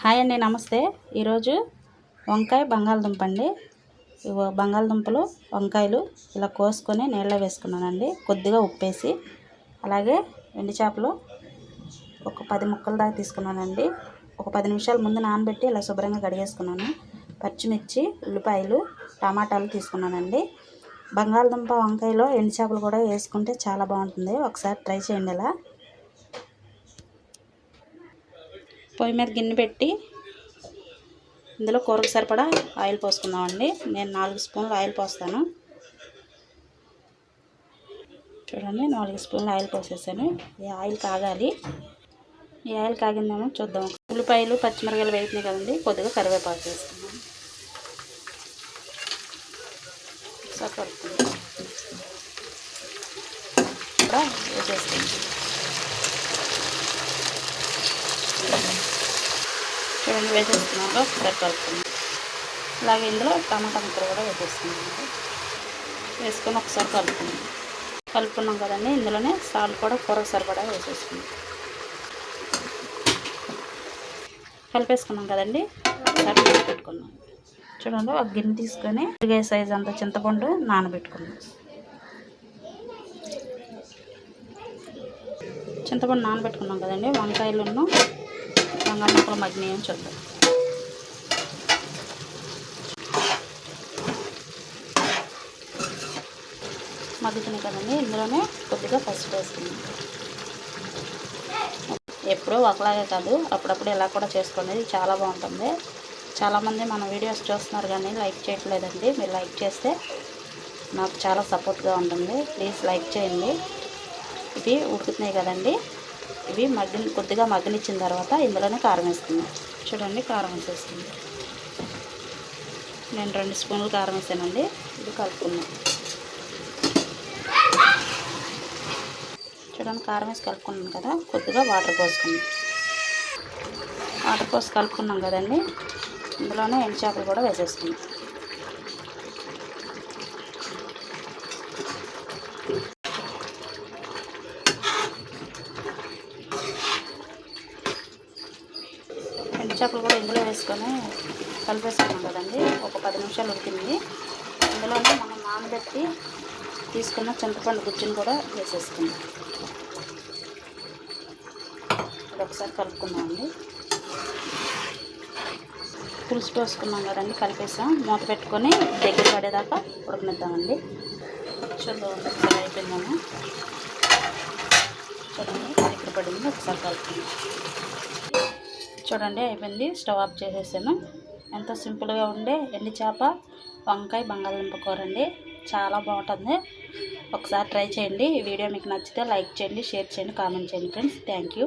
Hi అండి, నమస్తే. ఈరోజు వంకాయ బంగాళదుంప అండి. బంగాళదుంపలు వంకాయలు ఇలా కోసుకొని నీళ్ళలో వేసుకున్నానండి, కొద్దిగా ఉప్పేసి. అలాగే ఎండు చేపలు ఒక 10 ముక్కల దాకా తీసుకున్నానండి. ఒక 10 నిమిషాల ముందు నానబెట్టి ఇలా శుభ్రంగా కడిగేసుకున్నాను. పచ్చిమిర్చి, ఉల్లిపాయలు, టమాటాలు తీసుకున్నానండి. బంగాళదుంప వంకాయలో ఎండు చేపలు కూడా వేసుకుంటే చాలా బాగుంటుంది. ఒకసారి ట్రై చేయండి. ఇలా పొయ్యి మీద గిన్నె పెట్టి ఇందులో కూరకు సరిపడా ఆయిల్ పోసుకుందామండి. నేను 4 స్పూన్లు ఆయిల్ పోస్తాను. చూడండి, 4 స్పూన్లు ఆయిల్ పోసేసాను. ఈ ఆయిల్ కాగాలి. ఈ ఆయిల్ కాగిందేమో చూద్దాం. ఉల్లిపాయలు, పచ్చిమిరపకాయలు వేగుతున్నాయి కదండి, కొద్దిగా కరివేపాకు వేసుకుందాం. కలుపుకుందాం. కూడా వేసేసుకుందాం. చూడండి, వేసేసుకున్నాక ఒకసారి కలుపుకుందాం. అలాగే ఇందులో టమాటా ముక్కలు కూడా వేసేసుకున్నాం. వేసుకొని ఒకసారి కలుపుకున్నాం కదండి. ఇందులోనే సాల్ట్ కూడా కూరకు సరిపడా వేసేసుకున్నాం. కలిపేసుకున్నాం కదండి. ఒకసారి పెట్టుకున్నాం. చూడండి, ఒక గిన్నె తీసుకొని ఉల్లిపాయ సైజ్ అంత చింతపండు నానబెట్టుకున్నాం. చింతపండు నానబెట్టుకున్నాం కదండి. వంకాయలను బంగాళదుంపలు మగ్గినాయని చూద్దాం. మగ్గుతున్నాయి కదండి. ఇందులోనే కొద్దిగా పసుపు వేసుకున్నాం. ఎప్పుడూ ఒకలాగే కాదు, అప్పుడప్పుడు ఇలా కూడా చేసుకోండి, చాలా బాగుంటుంది. చాలామంది మన వీడియోస్ చూస్తున్నారు కానీ లైక్ చేయట్లేదండి. మీరు లైక్ చేస్తే నాకు చాలా సపోర్ట్గా ఉంటుంది. ప్లీజ్ లైక్ చేయండి. ఇవి ఉడుకుతున్నాయి కదండి. ఇవి కొద్దిగా మగ్గనిచ్చిన తర్వాత ఇందులోనే కారం వేసుకుందాం. చూడండి, కారం వేసేస్తుంది. నేను 2 స్పూన్లు కారం వేసానండి. ఇది కలుపుకుందాం. చూడండి, కారం వేసి కలుపుకున్నాం కదా. కొద్దిగా వాటర్ పోసుకుందాం. వాటర్ పోసి కలుపుకున్నాం కదండి. ఇందులోనే ఎండు చేపలు కూడా వేసేసుకుందాం. ఎండు చేపలు కూడా ఇందులో వేసుకొని కలిపేసుకున్నాం కదండి. ఒక 10 నిమిషాలు ఉడికింది. ఇందులోనే మనం నానబెట్టి తీసుకున్న చింతపండు గుజ్జును కూడా వేసేసుకుందాం. ఇది ఒకసారి కలుపుకుందామండి. పులుసు పోసుకున్నాం కదండి, కలిపేసాం. మూత పెట్టుకొని దగ్గర పడేదాకా ఉడకనిద్దామండి. చూద్దాం, ఒకసారి అయిపోయిందాము. చూడండి, దగ్గర పడింది. ఒకసారి కలుపుకుందాం. చూడండి, అయిపోయింది. స్టవ్ ఆఫ్ చేసేసాను. ఎంతో సింపుల్గా ఉండే ఎండు చేప వంకాయ బంగాళదుంప కూర అండి. చాలా బాగుంటుంది. ఒకసారి ట్రై చేయండి. ఈ వీడియో మీకు నచ్చితే లైక్ చేయండి, షేర్ చేయండి, కామెంట్ చేయండి ఫ్రెండ్స్. Thank you.